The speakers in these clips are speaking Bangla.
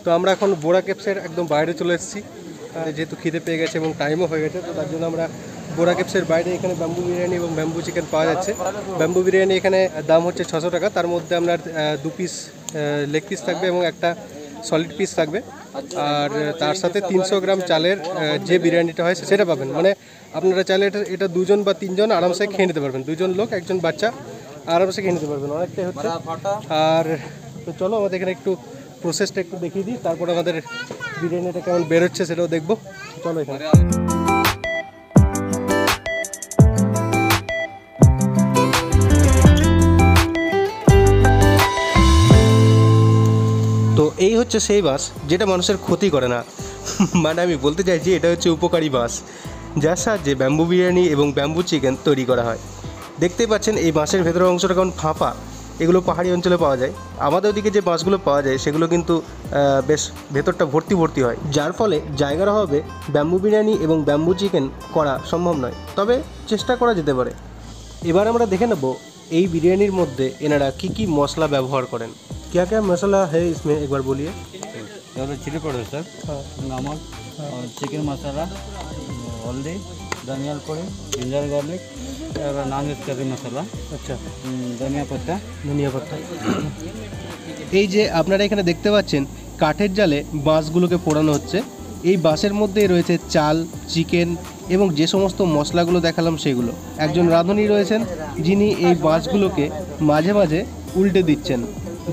তো আমরা এখন বোরা কেভসের একদম বাইরে চলে এসেছি, যেহেতু খিদে পেয়ে গেছে এবং টাইমও হয়ে গেছে। তো তার জন্য আমরা বোরা কেভসের বাইরে এখানে ব্যাম্বু বিরিয়ানি এবং ব্যাম্বু চিকেন পাওয়া যাচ্ছে। ব্যাম্বু বিরিয়ানি এখানে দাম হচ্ছে 600 টাকা। তার মধ্যে আপনার 2 পিস লেগ পিস থাকবে এবং একটা সলিড পিস থাকবে, আর তার সাথে 300 গ্রাম চালের যে বিরিয়ানিটা হয় সেটা পাবেন। মানে আপনারা চাইলে এটা 2 জন বা 3 জন আরামসে খেয়ে নিতে পারবেন, 2 জন লোক 1 জন বাচ্চা আরামসে খেয়ে নিতে পারবেন, অনেকটাই হচ্ছে। আর তো চলো আমাদের এখানে একটু প্রসেসটা একটু দেখিয়ে দিই, তারপর আমাদের বিরিয়ানিটা কেমন বেরোচ্ছে সেটাও দেখবো। চলো এখানে। তো এই হচ্ছে সেই বাঁশ যেটা মানুষের ক্ষতি করে না, মানে আমি বলতে চাইছি এটা হচ্ছে উপকারী বাঁশ, যার সাহায্যে ব্যাম্বু বিরিয়ানি এবং ব্যাম্বু চিকেন তৈরি করা হয়। দেখতেই পাচ্ছেন এই বাঁশের ভেতরের অংশটা কেমন ফাঁপা, এগুলো পাহাড়ি অঞ্চলে পাওয়া যায়। আমাদের ওদিকে যে বাঁশগুলো পাওয়া যায় সেগুলো কিন্তু বেশ ভেতরটা ভর্তি ভর্তি হয়, যার ফলে জায়গার অভাবে ব্যাম্বু বিরিয়ানি এবং ব্যাম্বু চিকেন করা সম্ভব নয়, তবে চেষ্টা করা যেতে পারে। এবার আমরা দেখে নেব এই বিরিয়ানির মধ্যে এনারা কি কি মশলা ব্যবহার করেন। क्या क्या मसाला है इसमें एक बार बोलिए। चिली पाउडर सर, नमक, चिकन मसाला, हल्दी, धनिया पौडर, जिंजर गार्लिक और नॉन वेज करी मसाला। अच्छा, धनिया पत्ता। এই যে আপনারা এখানে দেখতে পাচ্ছেন কাঠের জালে বাঁশগুলোকে পোড়ানো হচ্ছে। এই বাঁশের মধ্যে রয়েছে চাল, চিকেন এবং যে সমস্ত মশলাগুলো দেখালাম সেগুলো। একজন রাঁধুনি রয়েছেন যিনি এই বাঁশগুলোকে মাঝে মাঝে উল্টে দিচ্ছেন,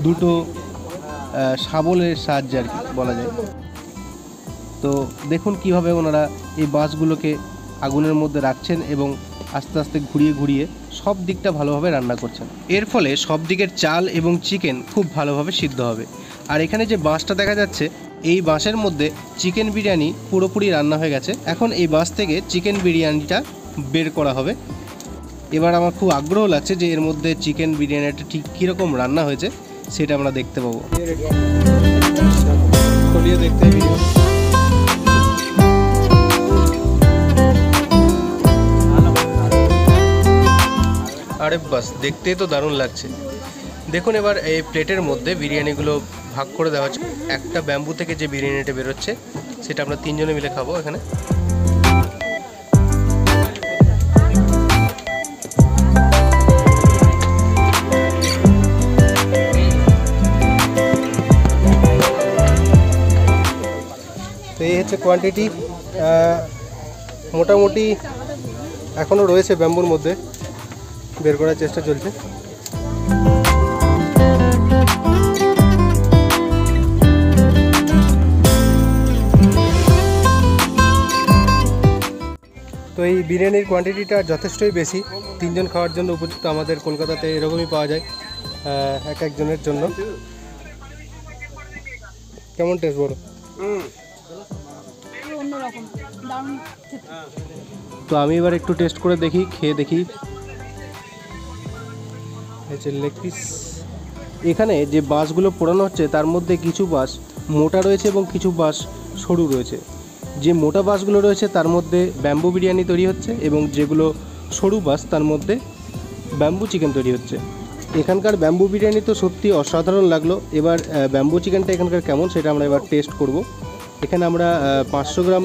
দুটো শাবলের সাহায্যে আর কি বলা যায়। তো দেখুন কিভাবে ওনারা এই বাঁশগুলোকে আগুনের মধ্যে রাখছেন এবং আস্তে আস্তে ঘুরিয়ে ঘুরিয়ে সব দিকটা ভালোভাবে রান্না করছেন। এর ফলে সব দিকের চাল এবং চিকেন খুব ভালোভাবে সিদ্ধ হবে। আর এখানে যে বাঁশটা দেখা যাচ্ছে, এই বাঁশের মধ্যে চিকেন বিরিয়ানি পুরোপুরি রান্না হয়ে গেছে। এখন এই বাঁশ থেকে চিকেন বিরিয়ানিটা বের করা হবে। এবার আমার খুব আগ্রহ লাগছে যে এর মধ্যে চিকেন বিরিয়ানিটা ঠিক কীরকম রান্না হয়েছে সেটা আমরা দেখতে পাবো। খুলিয়ে দেখতে ভিডিও। আরে বাস, দেখতেই তো দারুণ লাগছে। দেখুন এবার এই প্লেটের মধ্যে বিরিয়ানিগুলো ভাগ করে দেওয়া হচ্ছে। একটা ব্যাম্বু থেকে যে বিরিয়ানিটা বেরোচ্ছে সেটা আমরা 3 জনে মিলে খাবো এখানে। তো এই হচ্ছে কোয়ান্টিটি, মোটামুটি এখনও রয়েছে ব্যাম্বুর মধ্যে, বের করার চেষ্টা চলছে। তো এই বিরিয়ানির কোয়ান্টিটিটা যথেষ্টই বেশি, 3 জন খাওয়ার জন্য উপযুক্ত। আমাদের কলকাতাতে এরকমই পাওয়া যায় এক একজনের জন্য। কেমন টেস্ট বলো? তো আমি এবার একটু টেস্ট করে দেখি, খেয়ে দেখি। Leg piece. এখানে যে বাঁশগুলো পোড়ানো হচ্ছে তার মধ্যে কিছু বাঁশ মোটা রয়েছে এবং কিছু বাঁশ সরু রয়েছে। যে মোটা বাঁশগুলো রয়েছে তার মধ্যে ব্যাম্বু বিরিয়ানি তৈরি হচ্ছে এবং যেগুলো সরু বাঁশ তার মধ্যে ব্যাম্বু চিকেন তৈরি হচ্ছে। এখানকার ব্যাম্বু বিরিয়ানি তো সত্যি অসাধারণ লাগলো। এবার ব্যাম্বু চিকেনটা এখানকার কেমন সেটা আমরা এবার টেস্ট করব। এখানে আমরা 500 গ্রাম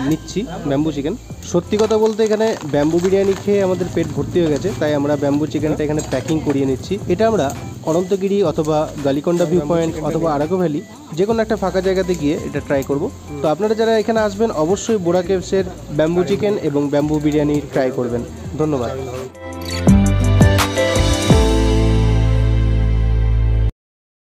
নিচ্ছি ব্যাম্বু চিকেন। সত্যি কথা বলতে এখানে ব্যাম্বু বিরিয়ানি খেয়ে আমাদের পেট ভর্তি হয়ে গেছে, তাই আমরা ব্যাম্বু চিকেনটা এখানে প্যাকিং করিয়ে নিচ্ছি। এটা আমরা অনন্তগিরি অথবা গালিকোন্ডা ভিউ পয়েন্ট অথবা আরাকু ভ্যালি যে কোনো একটা ফাঁকা জায়গাতে গিয়ে এটা ট্রাই করব। তো আপনারা যারা এখানে আসবেন অবশ্যই বোরা কেভসের ব্যাম্বু চিকেন এবং ব্যাম্বু বিরিয়ানি ট্রাই করবেন। ধন্যবাদ।